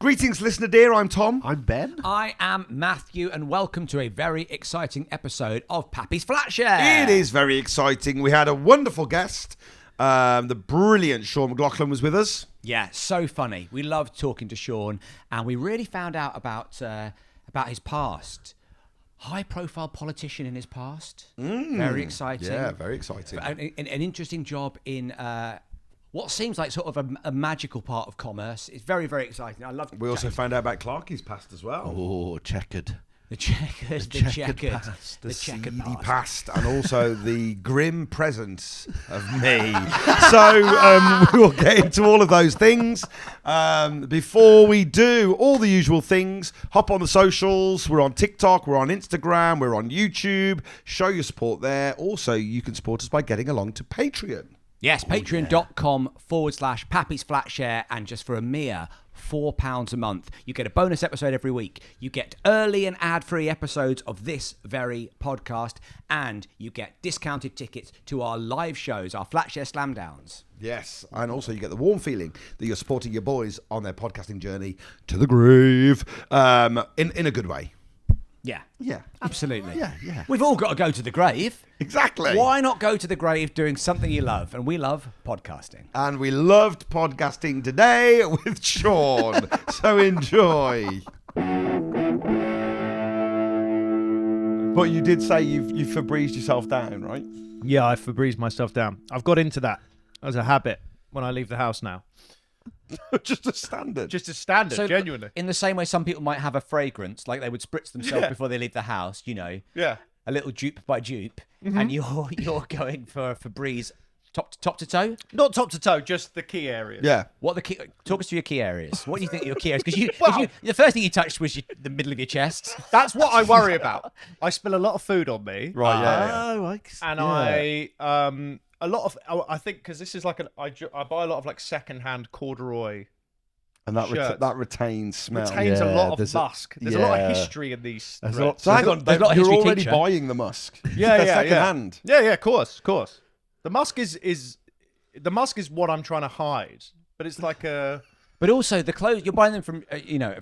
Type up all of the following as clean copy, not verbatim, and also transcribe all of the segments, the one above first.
Greetings, listener dear. I'm Tom. I'm Ben. I am Matthew, and welcome to a very exciting episode of Pappy's Flatshare. It is very exciting. We had a wonderful guest. The brilliant Sean McLoughlin was with us. Yeah, so funny. We loved talking to Sean, and we really found out about his past. High-profile politician in his past. Very exciting. Yeah, very exciting. An interesting job in what seems like sort of a magical part of commerce. It's very, very exciting. I love. We also found out about Clarky's past as well. Oh, checkered. The checkered past, the checkered seedy past. past, and also the grim presence of me. So we will get into all of those things. Before we do all the usual things, hop on the socials. We're on TikTok, we're on Instagram, we're on YouTube. Show your support there. Also, you can support us by getting along to Patreon. Yes, patreon.com/Pappy's Flatshare, and just for a mere £4 a month, you get a bonus episode every week. You get early and ad-free episodes of this very podcast, and you get discounted tickets to our live shows, our Flatshare Slamdowns. Yes, and also you get the warm feeling that you're supporting your boys on their podcasting journey to the grave, in a good way. Yeah. Yeah. Absolutely. Yeah. We've all got to go to the grave. Exactly. Why not go to the grave doing something you love? And we love podcasting. And we loved podcasting today with Sean. So enjoy. But you did say you've Febrezed yourself down, right? Yeah, I Febrezed myself down. I've got into that as a habit when I leave the house now. Just a standard. Just a standard, So, genuinely. in the same way some people might have a fragrance, like they would spritz themselves before they leave the house, you know. Yeah. A little dupe by dupe, and you're going for Febreze top to toe. Not top to toe, just the key areas. Yeah. What the key? Talk us through your key areas. What do you think your key areas? Because the first thing you touched was the middle of your chest. That's what I worry about. I spill a lot of food on me. Right, yeah. Oh, And I think, because this is like I buy a lot of like secondhand corduroy. And that shirts. that retains smell. Retains a lot of there's musk. There's a lot of history in these. There's threads. So hang on, there's a lot of you're history, already teacher. buying the musk. Yeah, They're yeah, second yeah. hand. Yeah, of course. The musk is what I'm trying to hide, but it's like a. But also the clothes you're buying them from,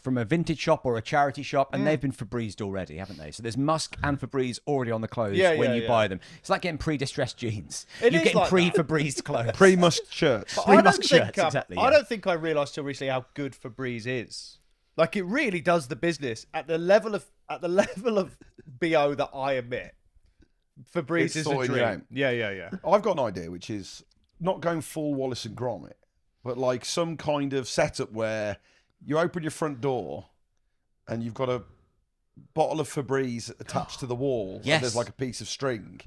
from a vintage shop or a charity shop, and they've been Febrezed already, haven't they? So there's musk and Febreze already on the clothes when you buy them. It's like getting pre-distressed jeans. You're getting like pre-Febrezed clothes. Pre-musk shirts. But I don't musk think shirts, exactly, I yeah. don't think I realised till recently how good Febreze is. Like, it really does the business at the level of BO that I emit. Febreze It's is a sorting you out. dream. Yeah. I've got an idea, which is not going full Wallace and Gromit, but like some kind of setup where you open your front door and you've got a bottle of Febreze attached to the wall. Yes. And there's like a piece of string.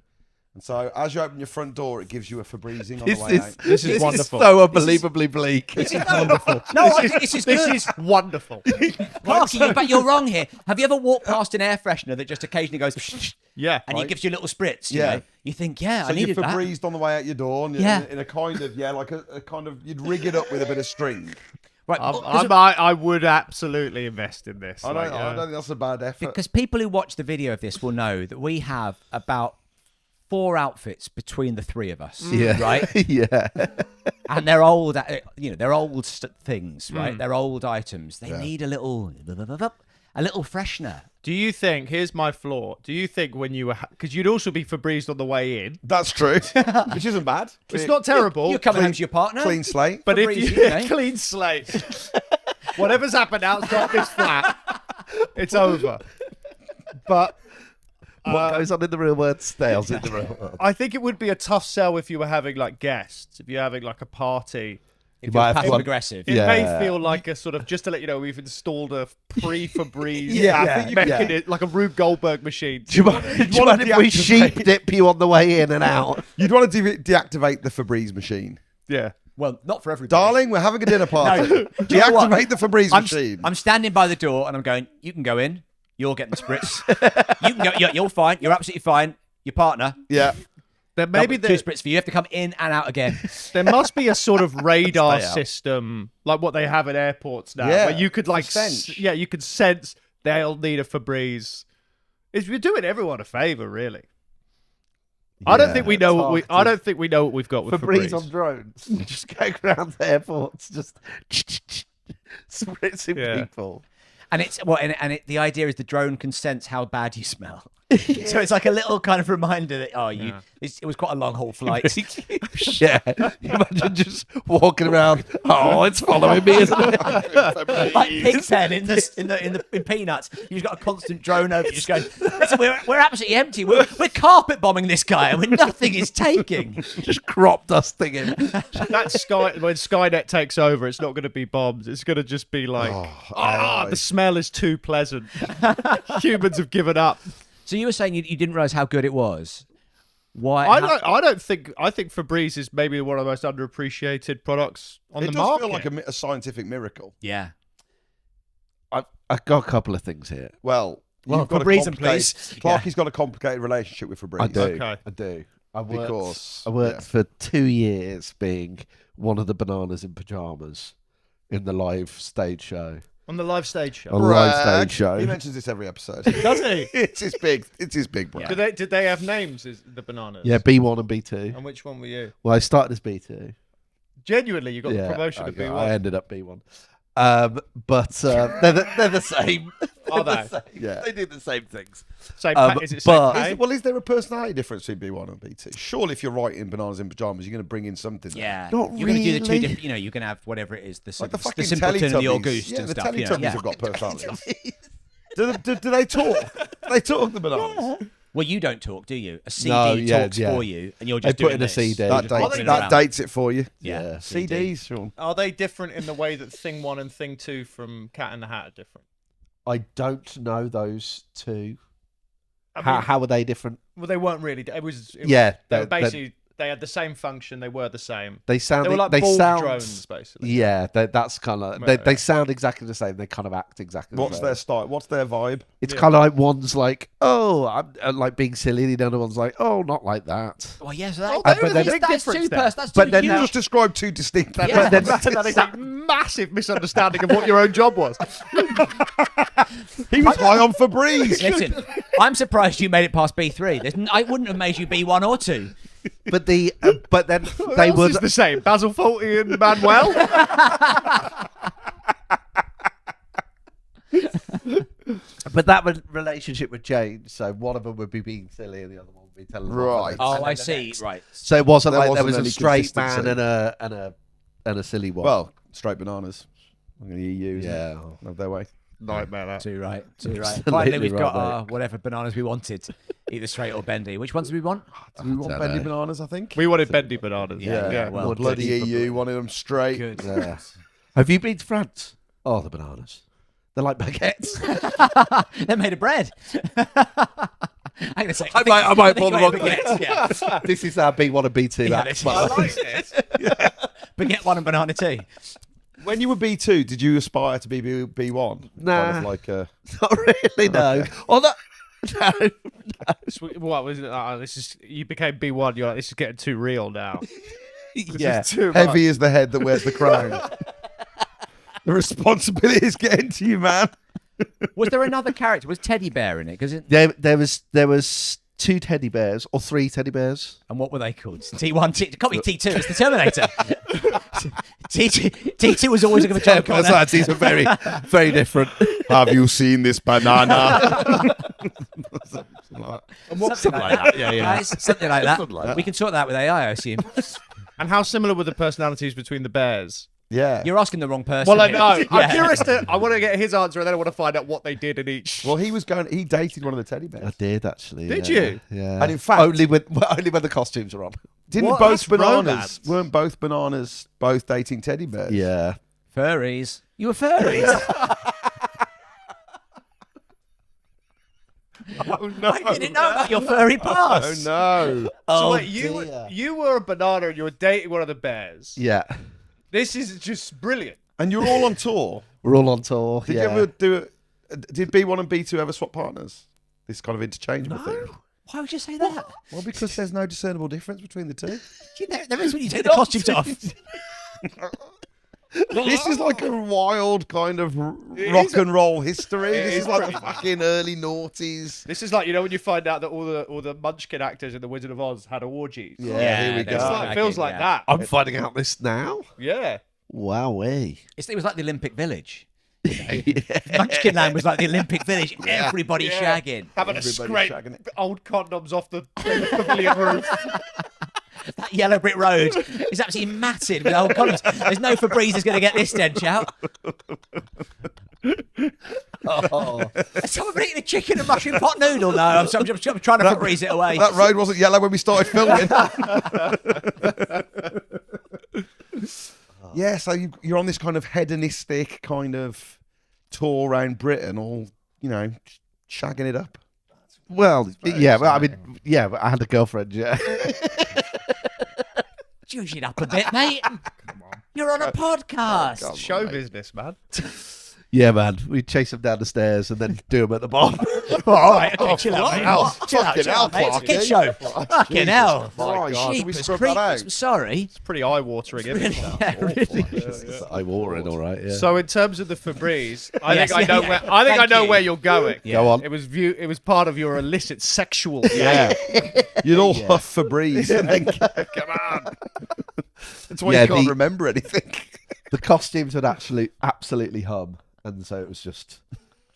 And so as you open your front door, it gives you a Febrezing on the way out. This is wonderful. so unbelievably bleak. This is wonderful. No, I think this is good. This is wonderful. Clarky, but you're wrong here. Have you ever walked past an air freshener that just occasionally goes Yeah. and it gives you a little spritz? You Yeah. know? You think, I So needed you're that. Febrezed on the way out your door, and Yeah. in a kind of, like a kind of, you'd rig it up with a bit of string. Right, I would absolutely invest in this. I don't think that's a bad effort. because people who watch the video of this will know that we have about 4 outfits between the 3 of us, Yeah. right? Yeah. And they're old, they're old things, right? They're old items. They need a little freshener. Do you think, here's my flaw, do you think when you were, because you'd also be Febrezed on the way in. That's true, which isn't bad. It's not terrible. You're coming home to your partner. Clean slate. But if Febreze, you you know. clean slate, whatever's happened outside this flat, it's over. But What goes on in the real world stays in the real world. I think it would be a tough sell if you were having like guests, if you're having like a party. If might you're have passive one- aggressive. It Yeah. may feel like a sort of, just to let you know, we've installed a pre-Febreze I think mechanism, like a Rube Goldberg machine. Do you mind if we sheep dip you on the way in and out? You'd want to deactivate the Febreze machine. Yeah. Well, not for everybody. Darling, we're having a dinner party. Do you know what? Deactivate the Febreze machine. I'm standing by the door and I'm going, you can go in. You're getting the spritz. You can go. You're fine. You're absolutely fine. Your partner. Yeah. Then maybe two spritz for you. You have to come in and out again. there must be a sort of radar Stay out. system, like what they have at airports now, Yeah, where you could like, for stench. you could sense they'll need a Febreze. You're doing everyone a favor, really. I don't think we know what we. I don't think we know what we've got with Febreze Febreze. on drones. Just going around the airports, just Spritzing Yeah. people. And it's the idea is the drone can sense how bad you smell. So it's like a little kind of reminder that it was quite a long haul flight. Yeah. You imagine just walking around. Oh, it's following me, isn't it? Like Pigpen in Peanuts. You've got a constant drone over, just going, listen, we're absolutely empty. We're carpet bombing this guy, and nothing is taking. Just crop dusting him. That's when Skynet takes over, it's not going to be bombs. It's going to just be like, the smell is too pleasant. Humans have given up. So you were saying you didn't realize how good it was. Why? I don't think. I think Febreze is maybe one of the most underappreciated products on It the does market. feel like a scientific miracle. Yeah. I've got a couple of things here. Well, Well, you've got Febreze, a please. Clarky's got a complicated relationship with Febreze. I do. Okay. I do. I Because, worked for 2 years being one of the bananas in pyjamas in the live stage show. On the live stage show. On the live stage show. He mentions this every episode. Does he? It's his big brand. Did they have names? The bananas? Yeah, B1 and B2. And which one were you? Well, I started as B2. Genuinely, you got the promotion to I B1. ended up B1. But they're the same. Are They're they? the same. Yeah. They do the same things. Same is it but- same pay? Is there a personality difference between B1 and B2? Surely, if you're writing Bananas in Pajamas, you're going to bring in something. Yeah. Not You're going to do the two really. different, you're going to have whatever it is, Like the fucking simpleton and the Teletubbies. August Yeah, and the stuff. Teletubbies Yeah. have got personalities. do they talk? Do they talk, the Bananas? Well, you don't talk, do you? A CD No, yeah, talks yeah. for you, and you're They just put doing in a this. CD. You're That, just bopping that around. dates it for you. Yeah. CDs, Sean. Are they different in the way that Thing 1 and Thing 2 from Cat in the Hat are different? I don't know those two. I mean, How are they different? well, they weren't really. They were Yeah, basically, they had the same function. They were the same. they sound. They were like they bald sound, drones, basically. Yeah, that's kind of. They sound exactly the same. They kind of act exactly the What's same. their style? What's their vibe? It's kind of like one's like, oh, I'm like being silly. The other one's like, oh, not like that. Well, yes, Oh, that, there but is a then- big that's difference two there. person. That's But two then huge. You just described two distinct. Yeah. But then, That is a massive misunderstanding of what your own job was. He was high on Febreze. Listen, I'm surprised you made it past B3. I wouldn't have made you B1 or 2. but but then What they else would. is the same. Basil Fawlty and Manuel. But that relationship would change. So one of them would be being silly, and the other one would be telling. them off. Right. Oh, I see. Right. So it wasn't There like wasn't there was any a straight man consistency. and a silly one. Well, straight bananas. I'm going to use yeah. Have their way. Nightmare. That. Too right. Absolutely Finally, we've right, got mate. whatever bananas we wanted, either straight or bendy. Which ones do we want? Do we want don't bendy know. bananas, I think? We wanted bendy bananas. Yeah, well, Well, bloody good. EU wanted them straight. Good. Yeah. Have you been to France? Oh, the bananas. They're like baguettes. They're made of bread. I'm gonna say. I might think pull the you wrong ate baguettes, Yeah. This is our B1 and B2. Yeah, that's this my- is- Baguette 1 and banana 2. When you were B2, did you aspire to be B1? Nah. Kind of like Not really, no. Okay. Although, no. What was it? This is you became B1. You're like, this is getting too real now. Yeah. Too heavy is the head that wears the crown. The responsibility is getting to you, man. Was there another character? Was Teddy Bear in it? There was 2 teddy bears or 3 teddy bears. And what were they called? T1, T. Can't be T2. It's the Terminator. T2 was always a bit of a joke. on it. These are very, very different. Have you seen this banana? Something like that. Yeah, yeah. Something like that. Something like that. We can sort that with AI, I assume. And how similar were the personalities between the bears? Yeah. You're asking the wrong person. Well, I here. know. Yeah. I'm curious to. I want to get his answer, and then I want to find out what they did in each. Well, he dated one of the teddy bears. I did actually. Did yeah. you? Yeah. And in fact- only when the costumes are on. Didn't What? both That's bananas, romance. weren't both bananas both dating teddy bears? Yeah. Furries. You were furries. Oh, no. I didn't know about your furry Oh, past. no. So wait, you were a banana, and you were dating one of the bears. Yeah. This is just brilliant. And you're all on tour. We're all on tour. Did yeah. you ever do it? Did B1 and B2 ever swap partners? This kind of interchangeable thing? Why would you say that? Well, because there's no discernible difference between the two. There is when you take the costumes off. This is like a wild kind of rock and roll history. This is like the fucking early noughties. This is like, you know, when you find out that all the Munchkin actors in The Wizard of Oz had orgies. Yeah, here we there's go. like- Feels like yeah. that. I'm finding out this now. Yeah. Wowee. It was like the Olympic Village. Munchkin Land was like the Olympic Village. Everybody shagging. Having a Everybody scrape shagging it. old condoms off the pavilion roof. That yellow brick road is absolutely matted with old condoms. There's no Febreze going to get this stench out. Has someone been eating a chicken and mushroom pot noodle? No, I'm trying to Febreze it away. That road wasn't yellow when we started filming. Yeah, so you're on this kind of hedonistic kind of tour around Britain, all, shagging it up. Well, yeah, but I mean, yeah, but I had a girlfriend, yeah. Juice it up a bit, mate. Come on. You're on a podcast. Show business, man. Yeah, man. We'd chase them down the stairs and then do them at the bar. All right, okay, chill out, mate. hell? Chill out, Fucking hell, mate. It's a Clarky. kid show. Fucking hell. Christ, can we Jeepers scrub that out? creepers, I'm sorry. It's pretty eye-watering, isn't it? Yeah, really. I wore it, all right, yeah. So in terms of the Febreze, I Yes, think I know yeah. where I think I Thank know you. where you're going. Yeah. Go on. It was part of your illicit sexual. Yeah. You'd all huff Febreze and then Come on. that's why Yeah, you can't the- remember anything. The costumes would absolutely hum. And so it was just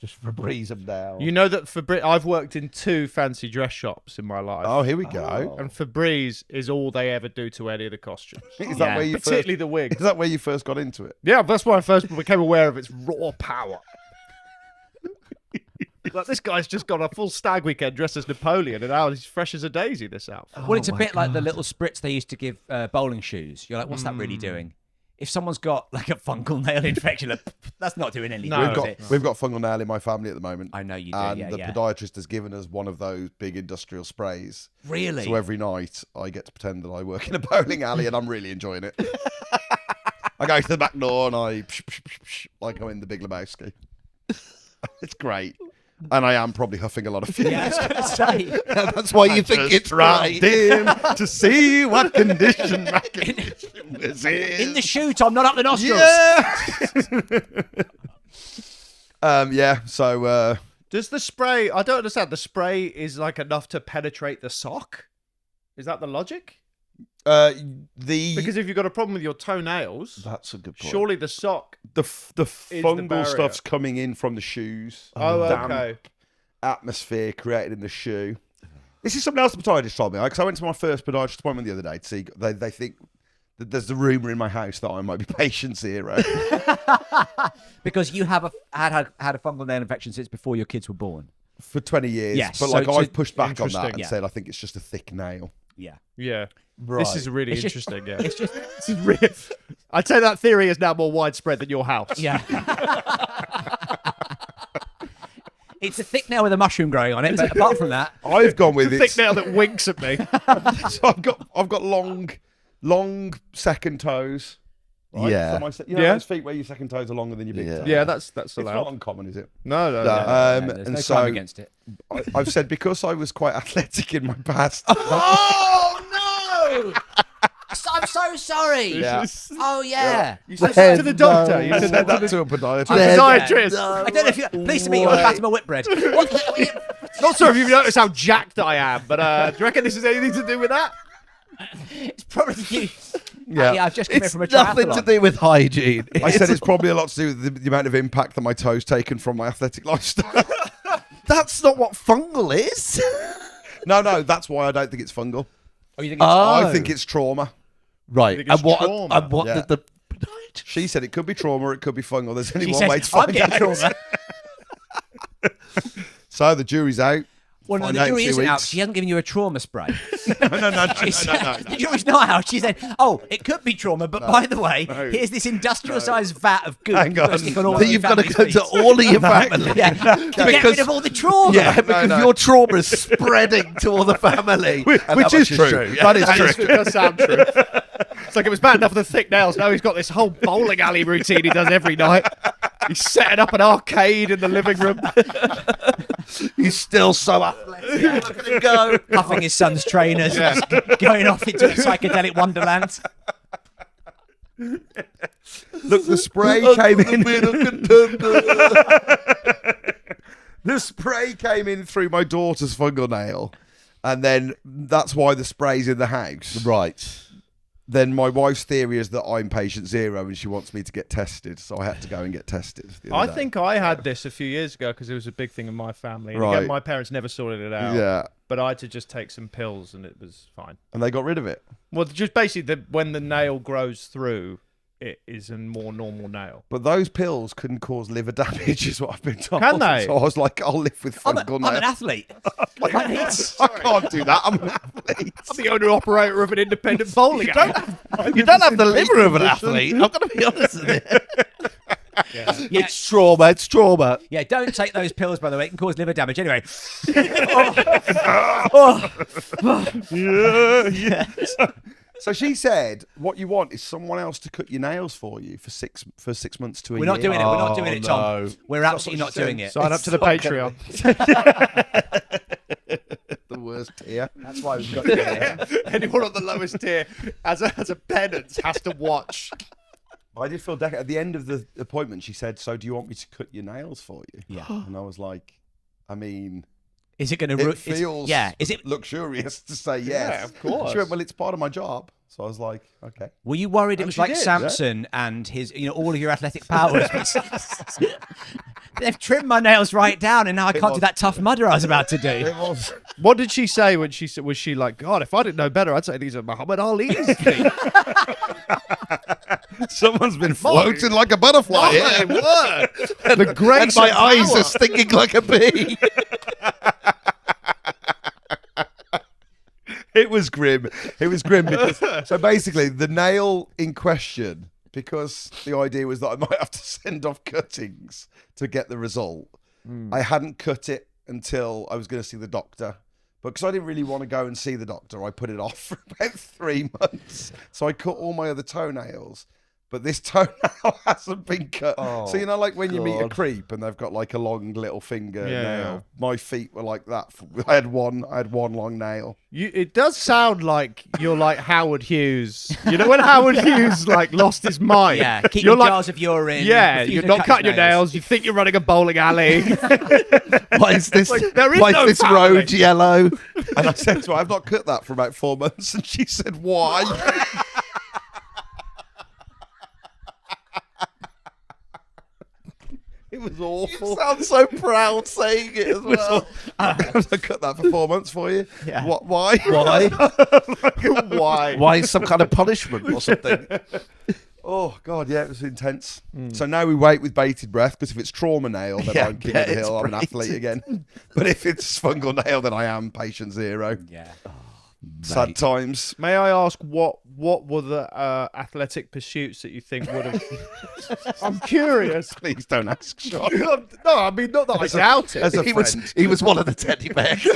Febreze them down. You know that Febreze. I've worked in 2 fancy dress shops in my life. Oh, here we go. And Febreze is all they ever do to any of the costumes. Is that where you Particularly first? the wig. Is that where you first got into it? Yeah, that's when I first became aware of its raw power. Like, this guy's just got a full stag weekend dressed as Napoleon, and now he's fresh as a daisy, this outfit. Well, it's a my bit like the little spritz they used to give bowling shoes. You're like, what's that really doing? If someone's got like a fungal nail infection, that's not doing anything. No. is We've it? got fungal nail in my family at the moment. I know you do. And Yeah, the yeah. podiatrist has given us one of those big industrial sprays. Really? So every night I get to pretend that I work in a bowling alley and I'm really enjoying it. I go to the back door and I like I'm in the Big Lebowski. It's great. And I am probably huffing a lot of fumes. Yeah, I was going to say. That's why you think it's right right. in to see what condition my condition is In the shoe, Tom, not up the nostrils. Yeah. So Does the spray... I don't understand. The spray is like enough to penetrate the sock? Is that the logic? Because if you've got a problem with your toenails, That's a good point. surely the sock... the the fungal barrier. stuff's coming in from the shoes. Oh, Damp okay. atmosphere created in the shoe. This is something else the podiatrist told me. Because I went to my first podiatrist appointment the other day to see. They think that there's the rumour in my house that I might be patient zero. Because you have had a fungal nail infection since before your kids were born. For 20 years. Yes, But so- I've pushed back on that interesting. and Yeah. said I think it's just a thick nail. Yeah. Yeah. Right. This is really It's just- interesting, yeah. It's just, This is real. I'd say that theory is now more widespread than your house. yeah. It's a thick nail with a mushroom growing on it, but apart from that, I've gone with The it. thick nail that winks at me. So I've got long second toes. Right? Yeah. So my Yeah. those feet where your second toes are longer than your big Yeah. toe. Yeah, that's It's not allowed. uncommon, is it? No. there's And no so crime against it. I've said because I was quite athletic in my past. Oh no! I'm so sorry. Yeah. Oh yeah. You said that to the doctor. You I said said that that to to a podiatrist. the There's- podiatrist. I don't know if you're pleased to meet you. I'm Fatima Whitbread. Not sure if you've noticed how jacked I am, but do you reckon this has anything to do with that? It's probably you. Yeah. Yeah, I've just come in It's from a nothing to triathlon. do with hygiene. I said it's probably a lot to do with the amount of impact that my toes taken from my athletic lifestyle. That's not what fungal is. No, that's why I don't think it's fungal. Oh, you think it's I think it's trauma. Right. think it's trauma. And what Yeah. did the... She said it could be trauma or it could be fungal. There's only She one way says, to I'm find getting out. trauma. So the jury's out. Well, no, Find the out in jury 2 isn't out. weeks. She hasn't given you a trauma spray. No. The jury's not out. She said, "Oh, it could be trauma, but by the way, here's this industrial-sized vat of goo Hang you've got to on. stick on all That of you've your got to family's go to feet." all of your family. Yeah, to get rid Because- of all the trauma. Yeah, because no. your trauma is spreading to all the family. And that Which is much true. Yeah. That is true. It does sound true. It's like it was bad enough with the thick nails. Now he's got this whole bowling alley routine he does every night. He's setting up an arcade in the living room. He's still so athletic. Look at him go. Huffing his son's trainers, just going off into a psychedelic wonderland. Look, the spray came in. The spray came in through my daughter's fungal nail, and then that's why the spray's in the house. Right. then my wife's theory is that I'm patient zero and she wants me to get tested. So I had to go and get tested. I think I had this a few years ago because it was a big thing in my family. And Right. again, my parents never sorted it out. Yeah. But I had to just take some pills and it was fine. And they got rid of it. Well, just basically when the nail grows through, it is a more normal nail. But those pills can cause liver damage, is what I've been told. Can they? So I was like, I'll live with I'm fungal an nails. athlete. I can't do that. I'm an athlete. I'm the owner operator of an independent bowling alley. You don't have the liver of an athlete. I'm going to be honest with you. It's trauma. It's trauma. Yeah, don't take those pills, by the way. It can cause liver damage. Anyway. Yeah. So she said, what you want is someone else to cut your nails for you for 6 months to a year. We're not doing it. We're not doing it, Tom. no. We're absolutely not doing it. Sign up to the Patreon. The worst tier. That's why we've got to do it. Anyone on the lowest tier, as a penance, has to watch. I did feel at the end of the appointment, she said, so do you want me to cut your nails for you? Yeah. And I was like, I mean, Is it going to... it feels Is it... luxurious to say yes. Yeah, of course. She went, well, it's part of my job. So I was like, okay. Were you worried it And was she like did, Samson and his, all of your athletic powers? They've trimmed my nails right down, and now I can't do that tough mudder I was about to do. It was. What did she say when she said? Was she like, God, if I didn't know better, I'd say these are Muhammad Ali's feet. Someone's been floating like a butterfly. My word. The grace And my of eyes power. are stinging like a bee. It was grim. It was grim because so basically the nail in question, because the idea was that I might have to send off cuttings to get the result. I hadn't cut it until I was going to see the doctor. But because I didn't really want to go and see the doctor, I put it off for about 3 months. So I cut all my other toenails. But this toenail hasn't been cut. Oh, So, like when you meet a God. creep and they've got like a long little finger Yeah, nail. yeah. My feet were like that. I had one long nail. It does sound like you're like Howard Hughes. You know when Howard Hughes like lost his mind? Yeah, keep you're your like, jars of urine. yeah, refuse you're to not cut cutting his your nails. You think you're running a bowling alley. Why is this, there is why no is this family. road yellow? And I said to her, I've not cut that for about 4 months. And she said, why? It was awful. You sound so proud saying it as well. I cut that for 4 months for you. Yeah. What? Why? Why? Why? Why is some kind of punishment or something? Oh God, yeah, it was intense. So now we wait with bated breath because if it's trauma nail, then Yeah, I'm king yeah, of the it's hill. I'm an braided. athlete again. But if it's fungal nail, then I am patient zero. Yeah. Sad times. May I ask what were the athletic pursuits that you think would have? I'm curious. Please don't ask, Sean. No, I mean not that I doubt it. As a He was one of the teddy bears.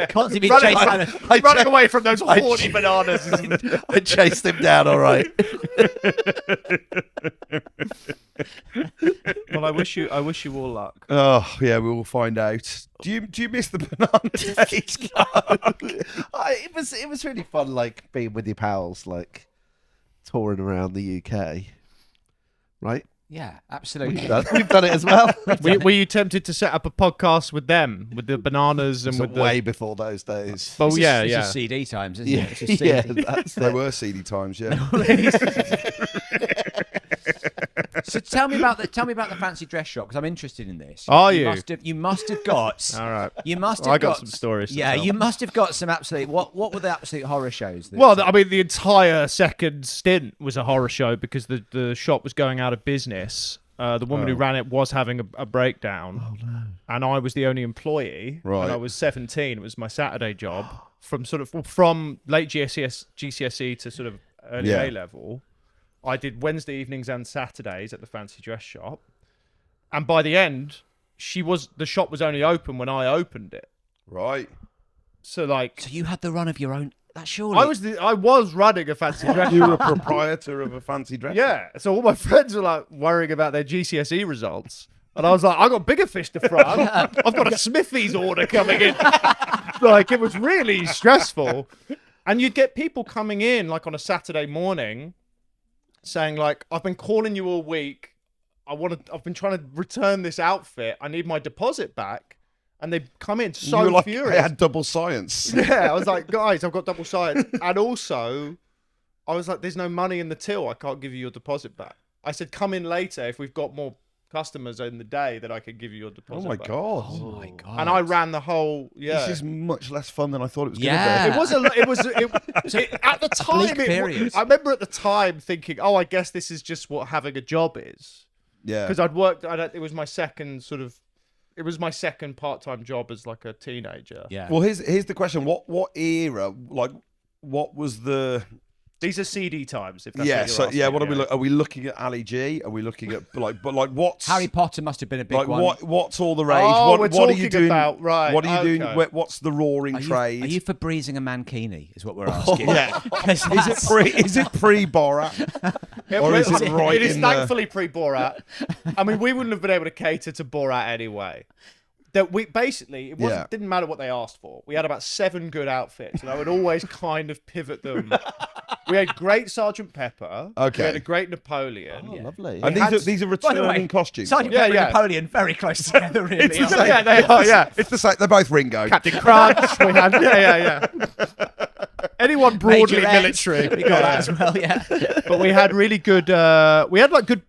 Constantly being chased down. Running away from those horny bananas. I chased him down, all right. Well, I wish you all luck. Oh yeah, we will find out. Do you miss the banana days? It was really fun, like being with your pals, like touring around the UK, right? Yeah, absolutely. We've done it as well. Were you tempted to set up a podcast with them, with the bananas and It's with way the? before those days. Oh This yeah, is yeah. CD times, isn't Yeah, it? It's just yeah, CD. that's They it. were seedy times, yeah. So tell me about the fancy dress shop because I'm interested in this. Are you? You must have got. All right. You must have I got some stories to Yeah, tell. you must have got some absolute. What were the absolute horror shows? that- Well, I mean, the entire second stint was a horror show because the shop was going out of business. The woman who ran it was having a breakdown, and I was the only employee. Right. And I was 17. It was my Saturday job from late GCSE to sort of early Yeah. A level. I did Wednesday evenings and Saturdays at the fancy dress shop, and by the end, the shop was only open when I opened it. Right. So like, So you had the run of your own. That surely. I was running a fancy dress You shop. were a proprietor of a fancy dress. Yeah, so all my friends were like worrying about their GCSE results. And I was like, I got bigger fish to fry. I've got a Smithy's order coming in. Like, it was really stressful. And you'd get people coming in, like, on a Saturday morning saying, like, I've been calling you all week. I've been trying to return this outfit. I need my deposit back. And they come in You so were like, furious. I had double science. Yeah, I was like, guys, I've got double science. And also, I was like, there's no money in the till. I can't give you your deposit back. I said, come in later if we've got more customers in the day that I could give you your Oh deposit my back. god. Oh my god! And I ran the whole, This is much less fun than I thought it was Yeah. going to At the time, bleak period. I remember at the time thinking, oh, I guess this is just what having a job is. be. Yeah. Because I'd worked, it was my second part-time job as like a teenager. Yeah. Well, here's the question: What era? Like, what was the? These are CD times. If that's Yeah. what you're So asking, yeah, what are we looking at? Ali G? Are we looking at what's Harry Potter must have been a big like one. what's all the rage? Oh, we're what are talking you doing? about, right, What are you doing? okay. What's the roaring trade? Are you for breezing a mankini? Is what we're asking. Yeah. 'Cause is it pre Borat? Or is it right It is in the- thankfully pre-Borat. I mean, we wouldn't have been able to cater to Borat anyway. That we basically didn't matter what they asked for. We had about 7 good outfits, and I would always kind of pivot them. We had great Sergeant Pepper. Okay. We had a great Napoleon. Oh, lovely. And had- these are By the way, returning costumes. Sergeant Yeah, Pepper yeah. and Napoleon very close together, really. It's the aren't same, they? yeah, they are. Yeah, It's the same. They're both Ringo. Captain Crunch. We had, yeah. Anyone broadly Major X, military. We got that as well, yeah. But we had really good. We had like good,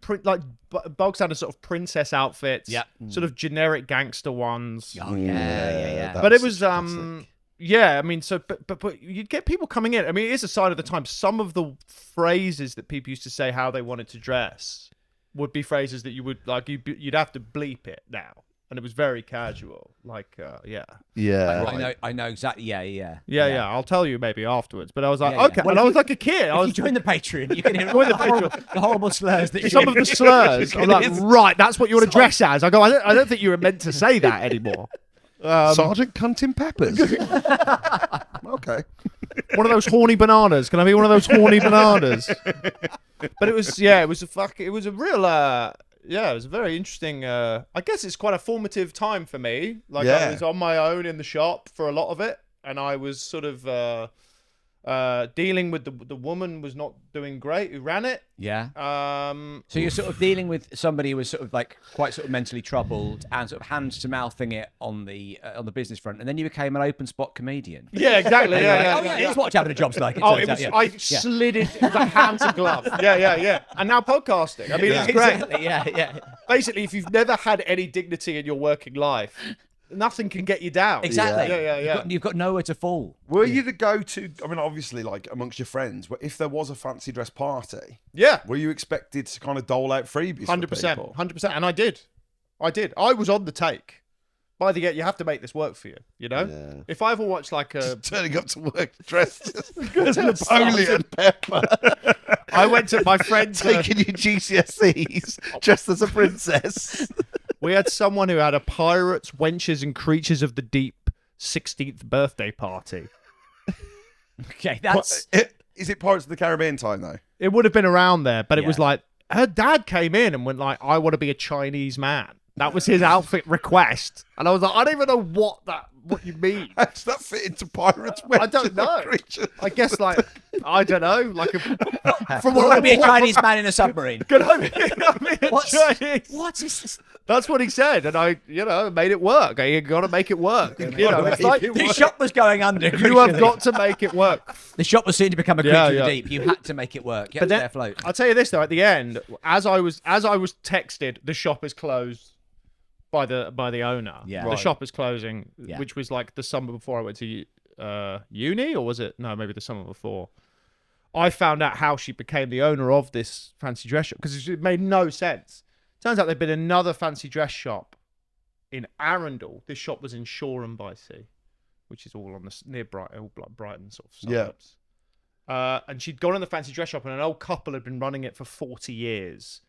bog standard sort of princess outfits. Yeah. Sort of generic gangster ones. Oh yeah. But it was yeah, I mean, so but you'd get people coming in. I mean, it is a sign of the time. Some of the phrases that people used to say how they wanted to dress would be phrases that you would like you'd have to bleep it now, and it was very casual. Like yeah. Yeah. I know exactly. Yeah. Yeah, I'll tell you maybe afterwards. But I was like, Yeah, yeah. okay, Well, and I was like a kid. I If was you join the Patreon, you can hear Join the the horrible slurs that some you of the slurs. I'm like, right, that's what you want to dress as. I go, I don't think you were meant to say that anymore. Sergeant Cuntin Peppers. Okay. One of those horny bananas. Can I be one of those horny bananas? But it was, it was a real, it was a very interesting. I guess it's quite a formative time for me. Like I was on my own in the shop for a lot of it, and I was sort of dealing with the woman was not doing great who ran it. Yeah. So you're sort of dealing with somebody who was sort of like quite sort of mentally troubled and sort of hands to mouthing it on the business front, and then you became an open spot comedian. Yeah, exactly. Yeah. Here's what having a job's like. Oh, it was. I slid it like hand to glove. Yeah. And now podcasting. I mean, it's great. Exactly, yeah. Basically, if you've never had any dignity in your working life, nothing can get you down. Exactly. Yeah. You've got nowhere to fall. Were you the go-to? I mean, obviously, like amongst your friends, but if there was a fancy dress party, Yeah. were you expected to kind of dole out freebies? 100%. 100%. And I did. I was on the take. By the end, you have to make this work for you. You know, Yeah. if I ever watch like a, Turning up to work dressed as Napoleon Pepper, I went to my friend's. Taking your GCSEs just as a princess. We had someone who had a pirates, wenches, and creatures of the deep 16th birthday party. Okay, that's is it Pirates of the Caribbean time though? It would have been around there, but it was Yeah. like her dad came in and went like, "I want to be a Chinese man." That was his outfit request, and I was like, "I don't even know what you mean." How does that fit into Pirates? I don't know. Creatures? I guess like I don't know, like from I what want I to be a Chinese man in a submarine. Can I be a Chinese? What is this? That's what he said, and I, made it work. You got to make it work. And, it's like The shop was going under. you have got to make it work. The shop was soon to become a creature of Yeah. the deep. You had to make it work. You had But to then, stay afloat. I'll tell you this though. At the end, as I was texted, the shop is closed by the owner. Yeah. The Right. shop is closing, Yeah. which was like the summer before I went to uni, or was it? No, maybe the summer before. I found out how she became the owner of this fancy dress shop because it made no sense. Turns out there'd been another fancy dress shop in Arundel. This shop was in Shoreham by Sea, which is all on the near Brighton sort of suburbs. And she'd gone in the fancy dress shop, and an old couple had been running it for 40 years,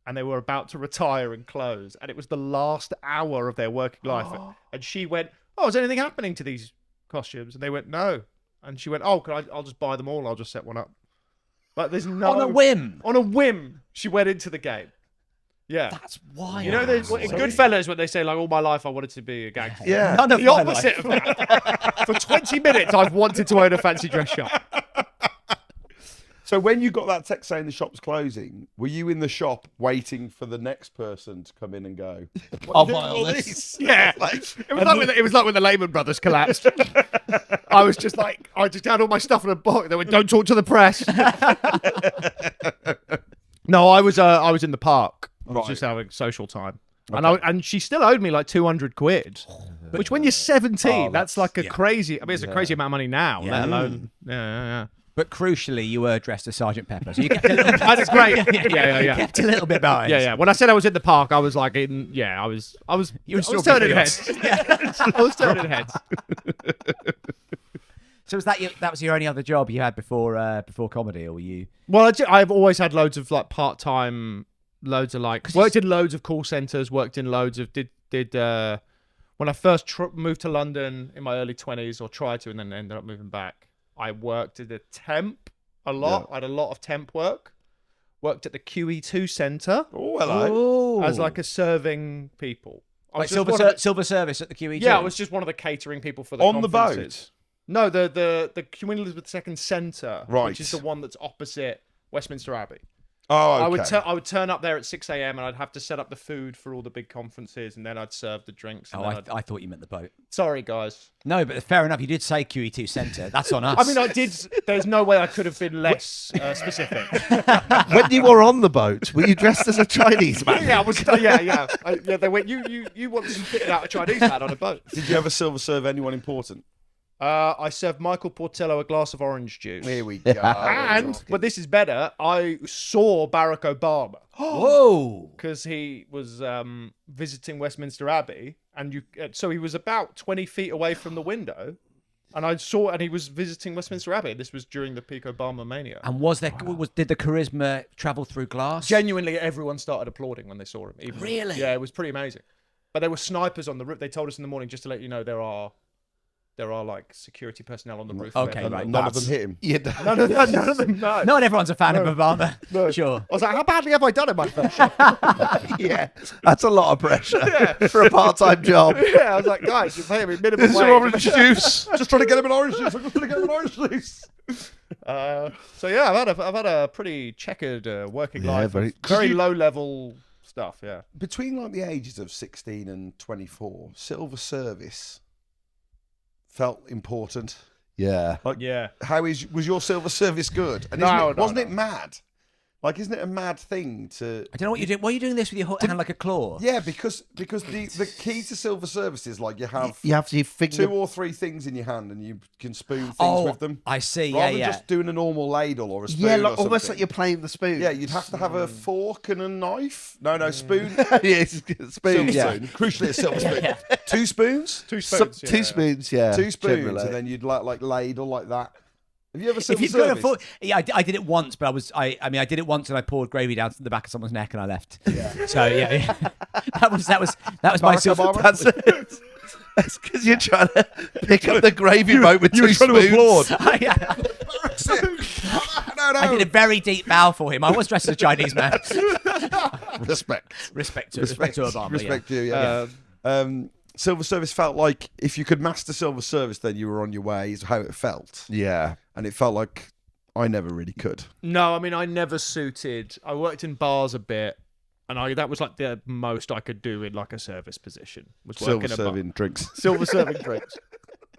and they were about to retire and close, and it was the last hour of their working life. And she went, "Oh, is anything happening to these costumes?" And they went, "No." And she went, "Oh, I'll just buy them all. I'll just set one up." Like there's no On a whim. On a whim, she went into the game. Yeah. That's wild. You know, in Goodfellas, when they say, like, all my life I wanted to be a gangster. Yeah. None of The my opposite life. of that. For 20 minutes, I've wanted to own a fancy dress shop. So when you got that text saying the shop's closing, were you in the shop waiting for the next person to come in and go, I'll buy all this. Yeah, it was like when the Lehman Brothers collapsed. I was just like, I just had all my stuff in a box. They went, "Don't talk to the press." No, I was in the park. I was just having social time, and she still owed me like 200 quid. Which, when you're 17, that's like a crazy. I mean, it's a crazy amount of money now. Let alone, yeah. But crucially, you were dressed as Sergeant Pepper, so you kept a little bit. That's great. Yeah. Kept a little bit behind. Yeah. When I said I was in the park, I was like, I was turning heads. I was turning heads. So was that was your only other job you had before comedy, or were you? Well, I've always had loads of like part-time, loads of like worked in loads of call centers, worked in loads of did when I first moved to London in my early 20s, or tried to, and then ended up moving back. I worked at a temp a lot. I had a lot of temp work. Worked at the QE2 Centre. Oh, hello. As like a serving people. Like silver service at the QE2? Yeah, I was just one of the catering people for the On the conferences. boat? No, the Queen Elizabeth II Centre, right, which is the one that's opposite Westminster Abbey. Oh, okay. I would turn up there at 6 a.m. and I'd have to set up the food for all the big conferences, and then I'd serve the drinks. And I thought you meant the boat. Sorry, guys. No, but fair enough. You did say QE2 Centre. That's on us. I mean, I did. There's no way I could have been less specific. When you were on the boat, were you dressed as a Chinese man? Yeah, I was. Yeah. They went. You want to fit out a Chinese man on a boat? Did you ever silver serve anyone important? I served Michael Portillo a glass of orange juice. Here we go. But this is better. I saw Barack Obama. Whoa! Because he was visiting Westminster Abbey, and so he was about 20 feet away from the window, and he was visiting Westminster Abbey. This was during the peak Obama mania. And did the charisma travel through glass? Genuinely, everyone started applauding when they saw him. Really? Yeah, it was pretty amazing. But there were snipers on the roof. They told us in the morning, just to let you know, there are like security personnel on the roof. Okay, right. None of them hit him. Yeah, None of them. No. Not everyone's a fan of Obama. No. Sure. I was like, how badly have I done in my first shot? yeah, that's a lot of pressure for a part-time job. Yeah, I was like, guys, you're paying me minimum This is wage. orange juice. Just trying to get him an orange juice. I'm just trying to get him an orange juice. So yeah, I've had a pretty checkered working life. Very low level stuff. Yeah. Between like the ages of 16 and 24, silver service felt important. Yeah. Like, Yeah. was your silver service good? And wasn't it mad? Like, isn't it a mad thing to? I don't know what you're doing. Why are you doing this with your hand like a claw? Yeah, because the key to silver service is like you have to finger 2 or 3 things in your hand and you can spoon things with them. I see. Rather than yeah. just doing a normal ladle or a spoon. Yeah, or almost something. like you're playing the spoon. Yeah, you'd have to have a fork and a knife. No, spoon. yeah, it's spoon. Silver Yeah. spoon. Crucially, a silver spoon. 2 spoons? 2 spoons. Two spoons. Yeah. 2 spoons, generally. and then you'd like ladle like that. Have you ever If silver you've got a service? foot, yeah, I did it once, but I did it once and I poured gravy down to the back of someone's neck and I left. Yeah. So yeah. that was my silver. That's it. That's because you're trying to pick up the gravy boat with 2 spoons. Yeah. No. I did a very deep bow for him. I was dressed as a Chinese man. Respect Respect to Obama. to you. Yeah. Silver service felt like if you could master silver service, then you were on your way. Is how it felt. Yeah. And it felt like I never really could. No, I mean, I never suited. I worked in bars a bit, and that was like the most I could do in like a service position. Was Silver working a bar. serving drinks. Silver serving drinks.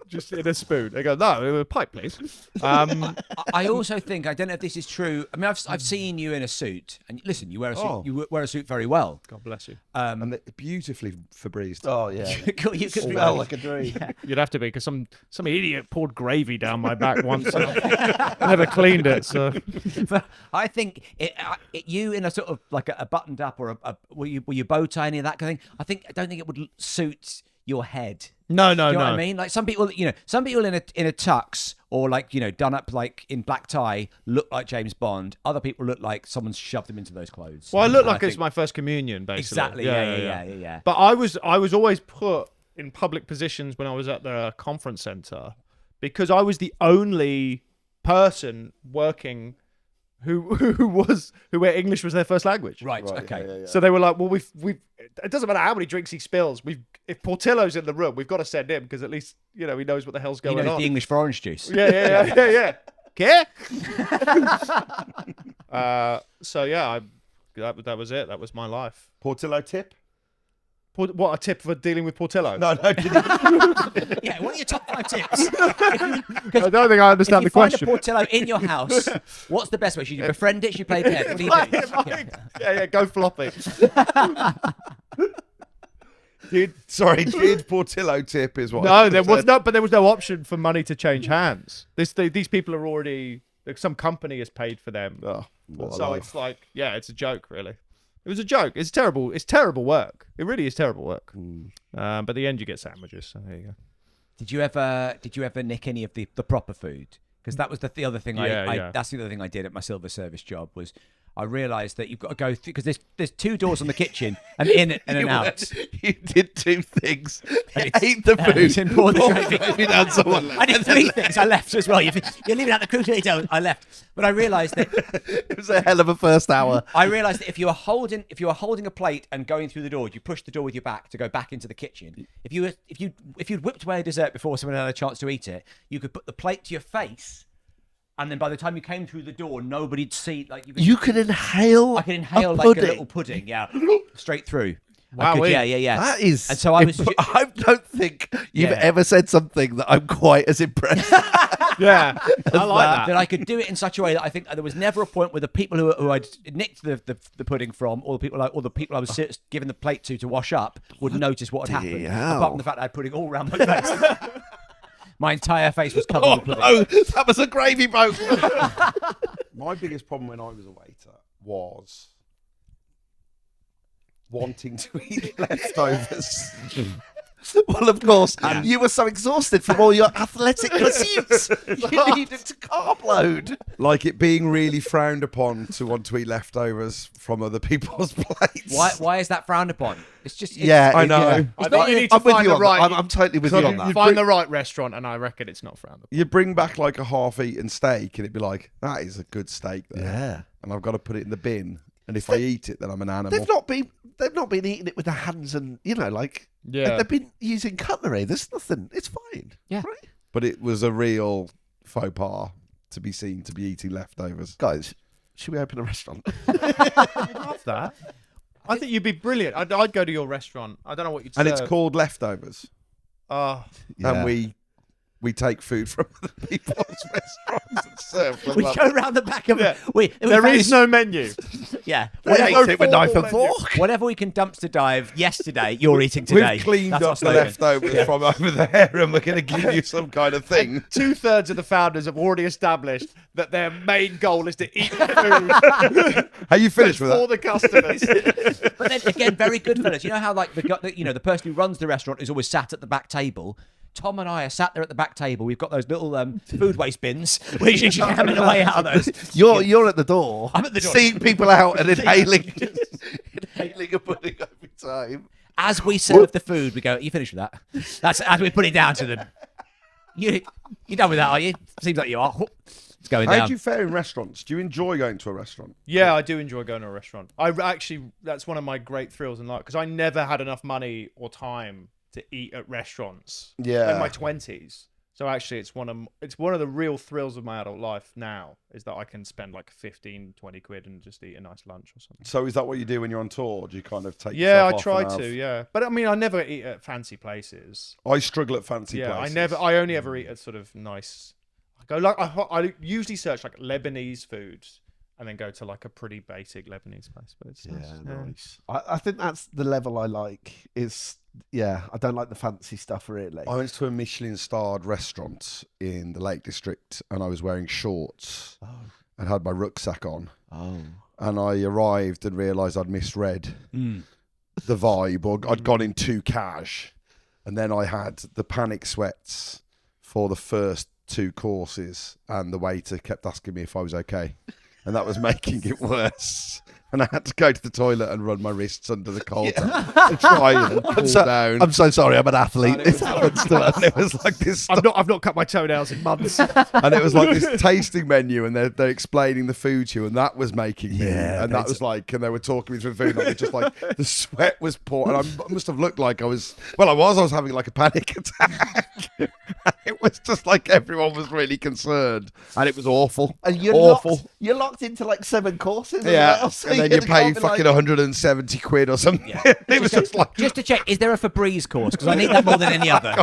Just in a spoon. They go, no, a pipe, please. I also think, I don't know if this is true. I mean, I've seen you in a suit, and listen, you wear a suit. Oh. You wear a suit very well. God bless you. And they're beautifully Febrezed. Oh yeah. You could Smell like a dream. Yeah. You'd have to be, because some idiot poured gravy down my back once. And I never cleaned it. So But I think you in a sort of like a buttoned up or were you bow tie any of that kind of thing. I don't think it would suit your head. no. You know what I mean? Like some people in a tux or like, done up like in black tie look like James Bond. Other people look like someone's shoved them into those clothes. Well, I look And like it's my first communion, basically. Exactly. Yeah. But I was always put in public positions when I was at the conference center because I was the only person working who where English was their first language. Right. Okay. Yeah. So they were like, well, we've it doesn't matter how many drinks he spills. If Portillo's in the room, we've got to send him because at least he knows what the hell's He going knows on. the English for orange juice. Yeah. Okay. So yeah, that was it. That was my life. Portillo tip? What a tip for dealing with Portillo? No. Yeah, what are your top 5 tips? I don't think I understand the If you find question. a Portillo in your house, what's the best way? Should you befriend it? Should you play dead? What do you do? Yeah, go floppy. Did Portillo tip is what? No, there was no, but there was no option for money to change hands. These people are already, some company has paid for them. Oh, what a So life. it's like, yeah, it's a joke, really. It was a joke. It's terrible. It's terrible work. It really is terrible work. But at the end, you get sandwiches. So there you go. Did you ever nick any of the proper food? Because that was the other thing. That's the other thing I did at my silver service job was I realised that you've got to go through because there's 2 doors on the kitchen and in and an out. You did 2 things. You ate the food. And poured the gravy. Gravy down someone left. I did 3 things. I left as well. You're leaving out the cruciator. I left, but I realised that It was a hell of a first hour. I realised that if you were holding a plate and going through the door, you push the door with your back to go back into the kitchen. If you'd whipped away a dessert before someone had a chance to eat it, you could put the plate to your face. And then by the time you came through the door, nobody'd see. Like You could inhale. I could inhale a like a pudding. little pudding, yeah, straight through. Wow, I could, wait. yeah. That is. And so I was. I don't think you've Yeah. ever said something that I'm quite as impressed. Yeah, I like that I could do it in such a way that I think there was never a point where the people who I'd nicked the pudding from, or the people I was giving the plate to wash up, would notice what had happened. hell. Apart from the fact that I had pudding all around my face. My entire face was covered with pudding. Oh, that was a gravy boat. My biggest problem when I was a waiter was wanting to eat leftovers. Well, of course, you were so exhausted from all your athletic pursuits. You needed to carb load. Like it being really frowned upon to want to eat leftovers from other people's plates. Why is that frowned upon? It's just I know. I think you need to I'm with find you the on right. that. I'm totally with you on that. Find the right restaurant, and I reckon it's not frowned upon. You bring back like a half-eaten steak, and it'd be like, that is a good steak there. Yeah. And I've got to put it in the bin. And if I eat it, then I'm an animal. They've not been eating it with their hands and Yeah. they've been using cutlery. There's nothing. It's fine. Yeah. Right? But it was a real faux pas to be seen to be eating leftovers. Guys, should we open a restaurant? love that. I think you'd be brilliant. I'd go to your restaurant. I don't know what you'd And serve. it's called Leftovers. Oh, And we take food from other people's restaurants and serve them We up. go around the back of Yeah. There is no menu. Yeah. They ate it with knife and formal fork. Whatever we can dumpster dive yesterday, you're eating today. We've cleaned That's our up the slogan. leftovers from over there, and we're going to give you some kind of thing. 2/3 of the founders have already established that their main goal is to eat the food Are you finished with for that? the customers. But then again, very good fellas. You know how like the person who runs the restaurant is always sat at the back table. Tom and I are sat there at the back table. We've got those little food waste bins where you can hammer the way out of those. You're at the door. I'm at the door. Seeing people out and inhaling a pudding every time. As we serve the food, we go, "Are you finished with that?" That's as we put it down to them. You done with that, are you? Seems like you are. It's going How down. do you fare in restaurants? Do you enjoy going to a restaurant? Yeah, I do enjoy going to a restaurant. That's one of my great thrills in life because I never had enough money or time to eat at restaurants. Yeah. In my 20s. So actually, it's one of the real thrills of my adult life now is that I can spend like 15, 20 quid and just eat a nice lunch or something. So is that what you do when you're on tour? Do you kind of take Yeah, I yourself off try and to. have- Yeah, but I mean, I never eat at fancy places. I struggle at fancy Yeah, places. I only ever eat at sort of nice. I usually search like Lebanese foods and then go to like a pretty basic Lebanese place. But it's nice. Nice. I think that's the level I like. I don't like the fancy stuff really. I went to a Michelin-starred restaurant in the Lake District, and I was wearing shorts and had my rucksack on. Oh. And I arrived and realised I'd misread the vibe, or I'd gone in too cash. And then I had the panic sweats for the first 2 courses, and the waiter kept asking me if I was okay. And that was making it worse. And I had to go to the toilet and run my wrists under the collar to try and cool down. I'm so sorry. I'm an athlete. And it was This happens to us. and it was like this. I've not cut my toenails in months. And it was like this tasting menu, and they're explaining the food to you, and that was making me. Yeah, And that was like, and they were talking me through the food, and I was just like, the sweat was pouring. And I must have looked like I was having like a panic attack. It was just like everyone was really concerned, and it was awful. And you're awful. You're locked into like 7 courses. Yeah, Well, so and then you pay can't be fucking like, 170 quid or something. Yeah. It was just like Just to check, is there a Febreze course? Because I need that more than any other.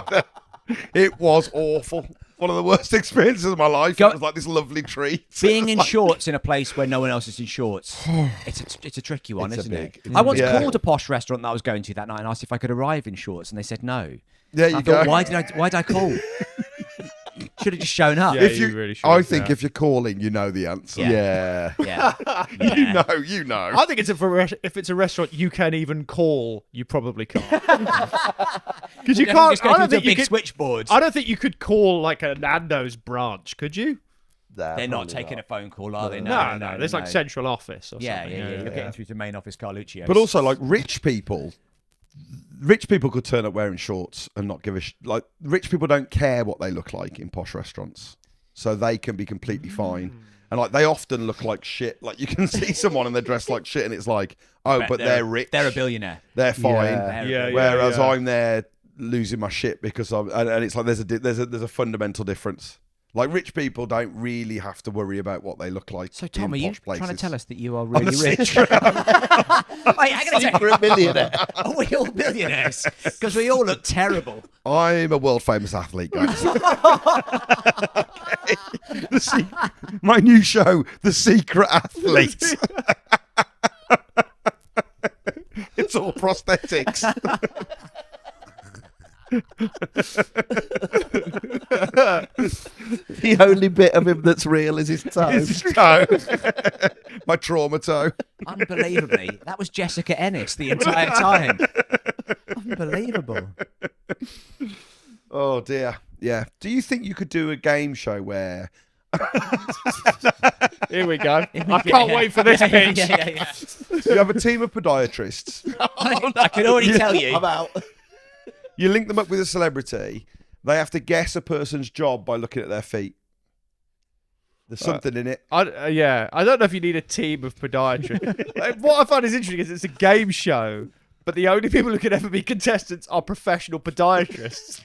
it was awful. One of the worst experiences of my life. It was like this lovely treat. Being in shorts in a place where no one else is in shorts, it's a tricky one, It's a isn't big- it? I once Yeah. called a posh restaurant that I was going to that night and asked if I could arrive in shorts, and they said no. There you I go. thought, why did I call? Should have just shown up. Yeah. If you you, really should, I think yeah. if you're calling, you know the answer. Yeah. Yeah. Yeah. You know. I think if it's a restaurant you can even call, you probably can't. Because you can't. Just go I through don't to a think you big could. switchboard. I don't think you could call like a Nando's branch, could you? They're not taking a phone call, are they? No. There's like central office or Yeah, something. yeah. You're getting through to main office Carluccio. But also, like rich people could turn up wearing shorts and not give a like. Rich people don't care what they look like in posh restaurants, so they can be completely fine. And like they often look like shit. Like you can see someone and they're dressed like shit, and it's like, oh, but they're rich. They're a billionaire. They're fine. Yeah. Whereas I'm there losing my shit because and it's like there's a fundamental difference. Like rich people don't really have to worry about what they look like. So Tom, in are you posh places. trying to tell us that you are really a rich? Wait, hang on a second. Secret millionaire. Are we all billionaires? Because we all look terrible. I'm a world famous athlete, guys. Okay. My new show, The Secret Athlete. It's all prosthetics. The only bit of him that's real is his toe. His toe. My trauma toe. Unbelievably, that was Jessica Ennis the entire time. Unbelievable. Oh dear. Yeah. Do you think you could do a game show where Here we go. I can't wait for this pitch. Yeah. you have a team of podiatrists, I can already tell you. I'm out. you link them up with a celebrity, they have to guess a person's job by looking at their feet? There's something in it. I don't know if you need a team of podiatrists. Like, what I find is interesting is it's a game show, but the only people who can ever be contestants are professional podiatrists.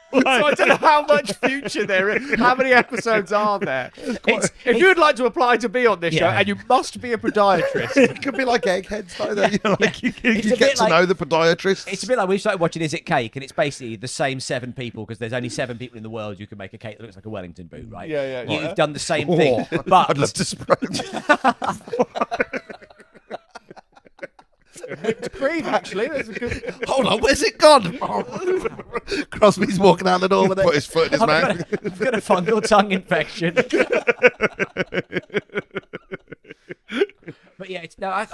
So I don't know how much future there is. How many episodes are there? If you'd like to apply to be on this show, Yeah. and you must be a podiatrist. It could be like eggheads, though. You know, like you It's a get bit to like- know the podiatrist. It's a bit like we started watching Is It Cake, and it's basically the same 7 people because there's only 7 people in the world who can make a cake that looks like a Wellington boot, right? Yeah. You've done the same thing, but I'd love to spray. Whipped cream, actually. That's a good. Hold on, where's it gone? Crosby's walking out the door with Put it. his foot in his mouth. I've got a fungal tongue infection. But yeah, it's, no, I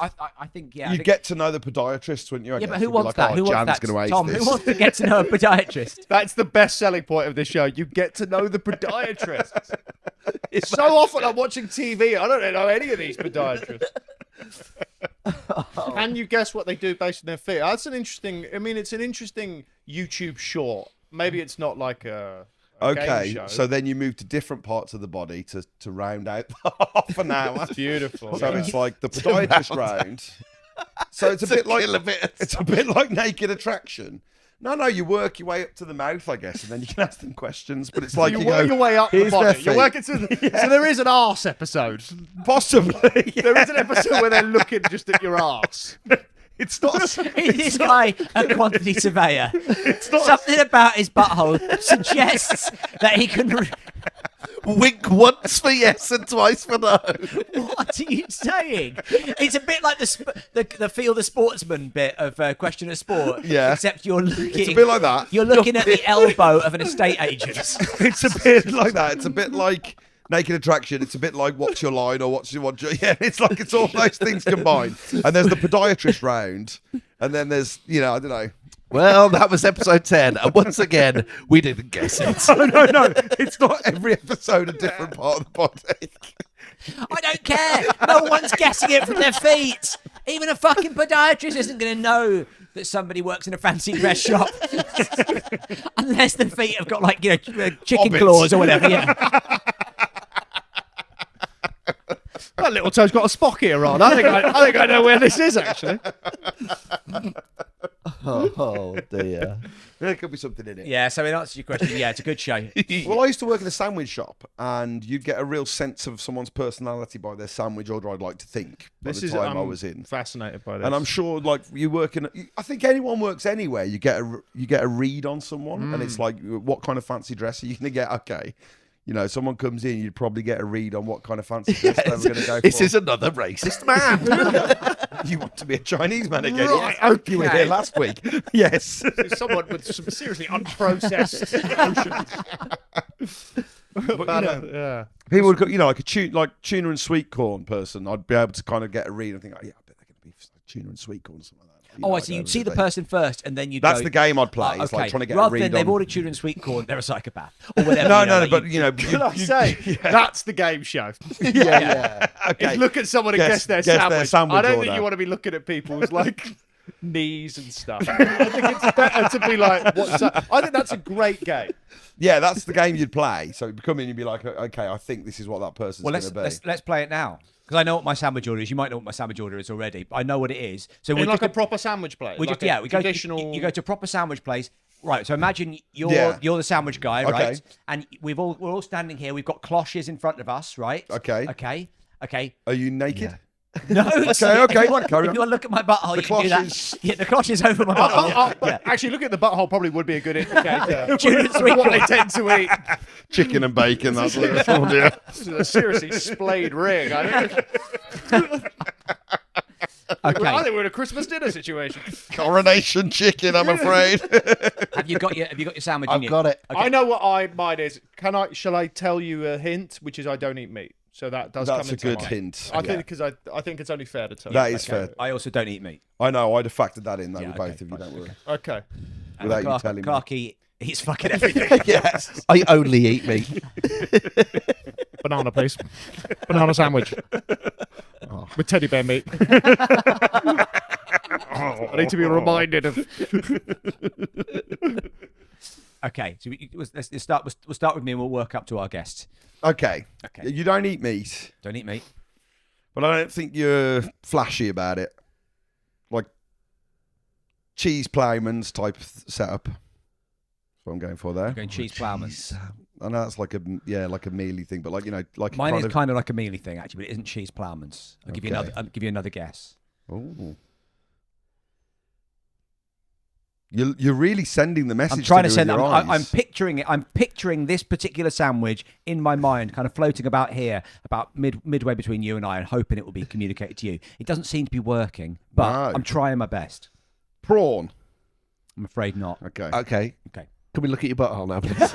think I You think, get to know the podiatrist, wouldn't you? I yeah, guess. but who You'd be wants like, that? oh, Who wants Jan's that? gonna ace Tom, this. who wants to get to know a podiatrist? That's the best selling point of this show. You get to know the podiatrists. So often I'm watching TV. I don't know any of these podiatrists. Can you guess what they do based on their feet? That's an interesting. I mean, it's an interesting YouTube short. Maybe it's not like a game Okay, show. so then you move to different parts of the body to round out the half an hour. Beautiful. So it's like the podiatrist round. So it's a bit like it's a bit like Naked Attraction. No, you work your way up to the mouth, I guess, and then you can ask them questions. But it's like you you work go, your way up the "Here's their body. You're feet." working to So there is an arse episode. Possibly. There is an episode where they're looking just at your arse. It's not. Is this guy a quantity surveyor? Something about his butthole suggests that he can. Wink once for yes and twice for no. What are you saying? It's a bit like the Feel the Sportsman bit of Question of Sport. Yeah. Except you're looking. It's a bit like that. You're looking at the elbow of an estate agent. It's a bit like that. It's a bit like Naked Attraction. It's a bit like What's Your Line or What's Your Yeah, it's like it's all those things combined. And there's the podiatrist round, and then there's I don't know. Well, that was episode 10. And once again, we didn't guess it. No. It's not every episode a different part of the body. I don't care. No one's guessing it from their feet. Even a fucking podiatrist isn't going to know that somebody works in a fancy dress shop unless the feet have got chicken Hobbits. claws or whatever. Yeah. That little toe's got a Spock ear on. I think I know where this is actually. Oh dear. There could be something in it. Yeah, so in answer to your question, yeah, it's a good show. Well, I used to work in a sandwich shop, and you'd get a real sense of someone's personality by their sandwich order, I'd like to think, by the time I was in. Fascinated by this. And I'm sure, like, you work in... I think anyone works anywhere. You get a read on someone, and it's like, what kind of fancy dress are you going to get? Okay. You know, someone comes in, you'd probably get a read on what kind of fancy dress they were going to go for. This is another racist man. You want to be a Chinese man again? Right, Yes. You were here last week. Yes. someone with some seriously unprocessed emotions. But, yeah. People would go, you know, like tuna and sweet corn person. I'd be able to kind of get a read and think, oh, yeah, I bet they're going to be tuna and sweet corn or something like that. You Oh, know, I see. like You'd see the thing. person first, and then you. That's go, the game I'd play. Oh, It's like trying to get Rather a read than they've on... ordered tuna and sweet corn, they're a psychopath or whatever. No, you know, no, like but you know, Can I say, that's the game show. yeah. Okay. Is look at someone and Guess guess their their sandwich. sandwich I don't order. think you want to be looking at people's like knees and stuff. I think it's better to be like, what's that? I think that's a great game. Yeah, that's the game you'd play. So you'd come in and be like, okay, I think this is what that person's Well, going to be. let's play it now because I know what my sandwich order is. You might know what my sandwich order is already, but I know what it is. So In we're like just a proper sandwich place. we like just a we go traditional. you go to a proper sandwich place. Right, so imagine you're Yeah. you're the sandwich guy, right? Okay. And we're all standing here. We've got cloches in front of us, right? Okay. Okay. Are you naked? No. Okay. If you want, Carry if on. you want to look at my butthole, you can do cloches. that. Yeah, the cloches over my butthole. Yeah. Actually, looking at the butthole probably would be a good indicator. Tuna and sweet what they corn. tend to eat. Chicken and bacon. That's what it's called, yeah. This is a seriously splayed ring. I Okay. think we're in a Christmas dinner situation. Coronation chicken, I'm afraid. Have you got your sandwich? in I've you? got it. Okay. I know what mine is. Shall I tell you a hint, which is I don't eat meat. So that does That's come a into good mind. hint. I Yeah. think because I think it's only fair to tell. That you. is fair. I also don't eat meat. I know. I'd have factored that in, though, Yeah, with okay, both of you. fine. Don't worry. Okay. Without you telling me. Clarky eats fucking everything. Yes. I only eat meat. Banana, please. Banana sandwich. With teddy bear meat. I need to be reminded of. Okay, so let's start. We'll start with me, and we'll work up to our guests. Okay. Okay. You don't eat meat, Don't eat meat. but I don't think you're flashy about it. Like cheese ploughman's type setup. That's what I'm going for there. I'm going cheese ploughman. I know that's like a mealy thing, but like, you know, like Mine is kind of like a mealy thing, actually, but it isn't cheese ploughman's. I'll give you Okay. another guess. Ooh. You're really sending the message. I'm trying to me send. with your I'm eyes. picturing it. I'm picturing this particular sandwich in my mind, kind of floating about here, about midway between you and I, and hoping it will be communicated to you. It doesn't seem to be working, but No. I'm trying my best. Prawn. I'm afraid not. Okay. Okay. Okay. Can we look at your butthole now, please?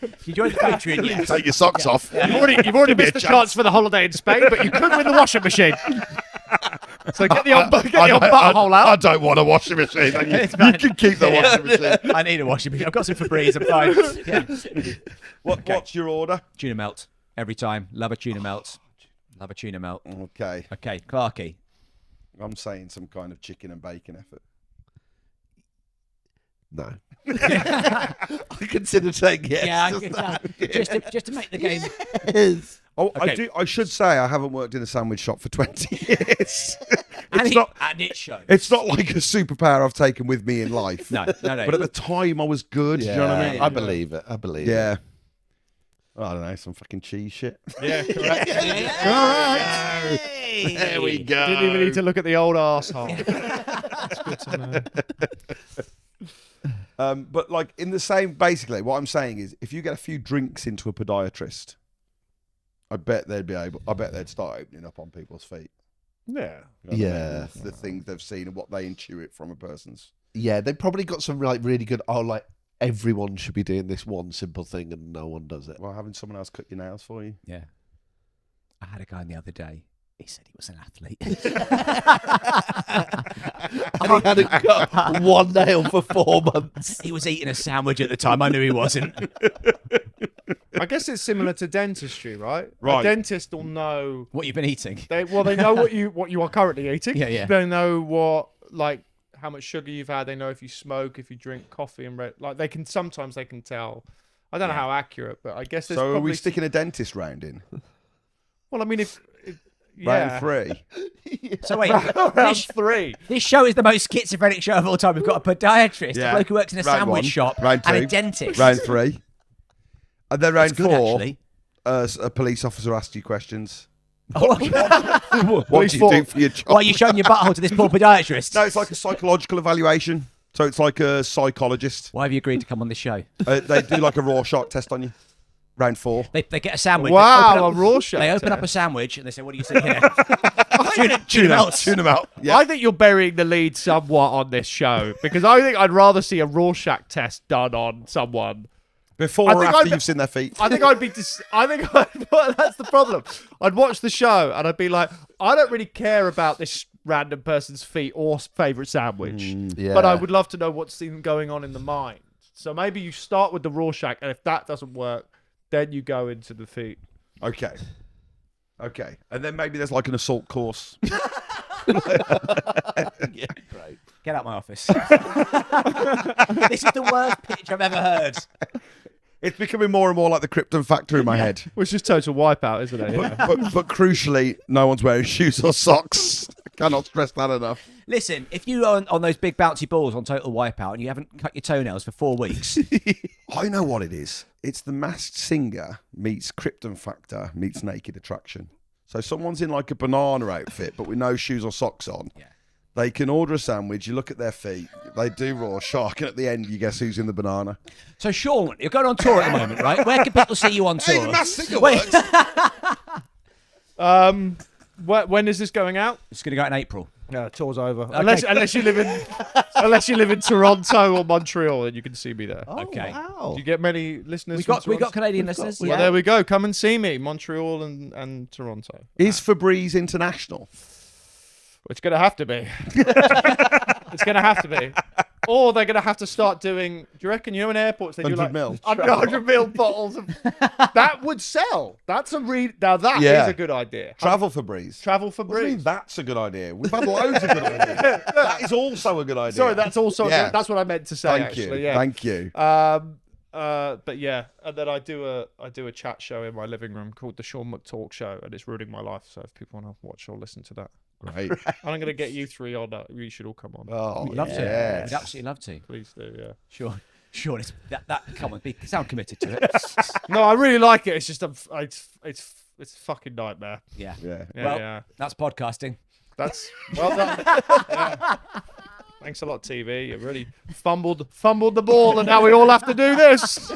If you join the Patreon, yes. Take your socks off. You've already missed the chance for the holiday in Spain, but you could win the washing machine. So get your butthole out. I don't want a washing machine. You can keep the washing machine. I need a washing machine. I've got some Febreze. I'm fine. Yeah. What's your order? Tuna melt every time. Love a tuna melt. Love a tuna melt. Okay. Okay, Clarky. I'm saying some kind of chicken and bacon effort. No. I consider saying yes. Yeah, just to make the game. Yes. Oh, Okay. I should say I haven't worked in a sandwich shop for 20 years. And it's not. it shows. It's not like a superpower I've taken with me in life. No. But at the time, I was good. Yeah, Do you know what I mean? I believe it. I believe it. Yeah. I don't know, some fucking cheese shit. Yeah, correct. There we go. Didn't even need to look at the old arsehole. That's good to know. But like in the same, basically, what I'm saying is, if you get a few drinks into a podiatrist, I bet they'd start opening up on people's feet. Yeah. You know what I mean? Yeah. The things they've seen and what they intuit from a person's. Yeah, they probably got some like really good. Oh, like everyone should be doing this one simple thing, and no one does it. Well, having someone else cut your nails for you. Yeah. I had a guy the other day. He said he was an athlete. And he hadn't cut one nail for 4 months. He was eating a sandwich at the time. I knew he wasn't. I guess it's similar to dentistry, right? Right. A dentist will know. What you've been eating? They know what you are currently eating. Yeah. They know how much sugar you've had. They know if you smoke, if you drink coffee and red. Like they can tell. I don't know how accurate, but I guess there's So are probably we sticking a dentist round in? Well, I mean, if Yeah. Round 3. So wait, Round this, 3. this show is the most schizophrenic show of all time. We've got a podiatrist, Yeah. a bloke who works in a Round sandwich 1. shop, Round and 2. a dentist. Round 3. And then round That's good, 4, actually. a police officer asked you questions. Oh, What do you do for your job? why are you showing your butthole to this poor podiatrist? No, it's like a psychological evaluation. So it's like a psychologist. Why have you agreed to come on this show? They do like a Rorschach test on you. Round 4. They get a sandwich. Wow, a Rorschach They open up a test. sandwich and they say, "What do you see here?" Tune them out. Tune them out. Yeah. I think you're burying the lead somewhat on this show because I think I'd rather see a Rorschach test done on someone. Before I or think after I'd- you've seen their feet. I think I'd be. That's the problem. I'd watch the show and I'd be like, I don't really care about this random person's feet or favorite sandwich, Yeah. but I would love to know what's even going on in the mind. So maybe you start with the Rorschach, and if that doesn't work, then you go into the feet. Okay. And then maybe there's like an assault course. Get out my office. This is the worst pitch I've ever heard. It's becoming more and more like the Krypton factor in my head. Which is total wipeout, isn't it? Yeah. But crucially, no one's wearing shoes or socks. I cannot stress that enough. Listen, if you are on those big bouncy balls on Total Wipeout and you haven't cut your toenails for 4 weeks, I know what it is. It's the Masked Singer meets Krypton Factor meets Naked Attraction. So someone's in like a banana outfit, but with no shoes or socks on. Yeah. They can order a sandwich. You look at their feet. They do Rorschach, and at the end, you guess who's in the banana. So, Sean, you're going on tour at the moment, right? Where can people see you on tour? Hey, the Masked Singer Wait. works. When is this going out? It's going to go out in April. No, tour's over. Unless you live in Toronto or Montreal, then you can see me there. Okay. Wow. Do you get many listeners? We from got Toronto? Canadian listeners. Well, Yeah. there we go. Come and see me, Montreal and Toronto. Is Febreze international? It's going to have to be. It's going to have to be. Or they're going to have to start doing, do you reckon, in airports, they do 100 like mil. 100 mil bottles of, that would sell. That's now that is Yeah. a good idea. Travel Febreze. Travel for What do you mean breeze. that's a good idea? We've had loads of good ideas. That is also a good idea. Sorry, that's also, Yeah. that's what I meant to say, Thank actually. you. Yeah. Thank you. But yeah, and then I do a chat show in my living room called the Sean McTalk Show, and it's ruining my life. So if people want to watch or listen to that, Great. and I'm going to get you three on. You should all come on. Oh, We'd love to. yes. We'd absolutely love to. Please do, yeah. Sure. It's, that come on, sound committed to it. No, I really like it. It's just it's a fucking nightmare. Yeah. Yeah. Yeah, Well, yeah. that's podcasting. That's well done. Yeah. Thanks a lot, TV. You really fumbled the ball, and now we all have to do this.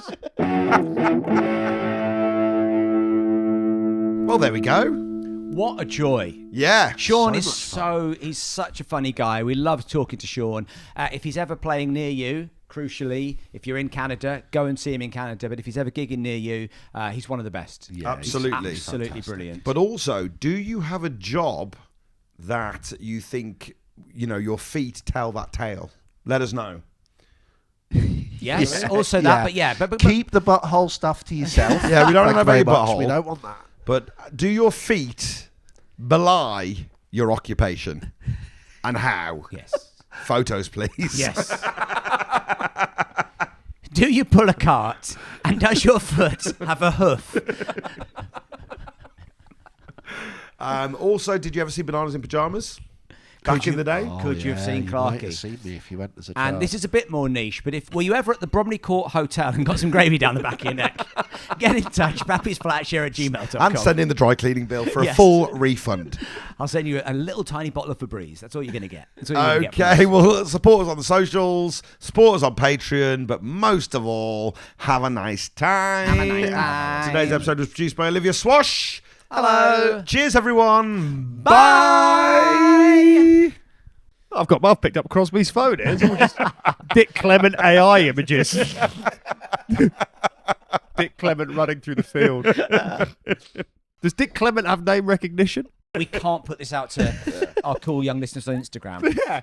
Well, there we go. What a joy. Yeah. Sean is much fun. he's such a funny guy. We love talking to Sean. If he's ever playing near you, crucially, if you're in Canada, go and see him in Canada. But if he's ever gigging near you, he's one of the best. Yeah, Absolutely. Absolutely brilliant. But also, do you have a job that you think, your feet tell that tale? Let us know. yes, also that, but yeah. But Keep the butthole stuff to yourself. Yeah, we don't Thank know you about very your much. butthole. We don't want that. But do your feet belie your occupation? And how? yes. Photos, please. Yes. Do you pull a cart? And does your foot have a hoof? Also, did you ever see Bananas in Pyjamas? Back in the day? Could you have seen you might Clarky? have seen me if you went as a And child. this is a bit more niche, but were you ever at the Bromley Court Hotel and got some gravy down the back of your neck? Get in touch, Pappy's Flatshare at gmail.com. And send in the dry cleaning bill for a Yes. full refund. I'll send you a little tiny bottle of Febreze. That's all you're going to get. That's all you're gonna get from Okay, us. well, support us on the socials, support us on Patreon, but most of all, have a nice time. Have a nice time. Today's episode was produced by Olivia Swash. Hello. Cheers, everyone. Bye. I've got picked up Crosby's phone. It's all just Dick Clement AI images. Dick Clement running through the field. Does Dick Clement have name recognition? We can't put this out to our cool young listeners on Instagram. Yeah.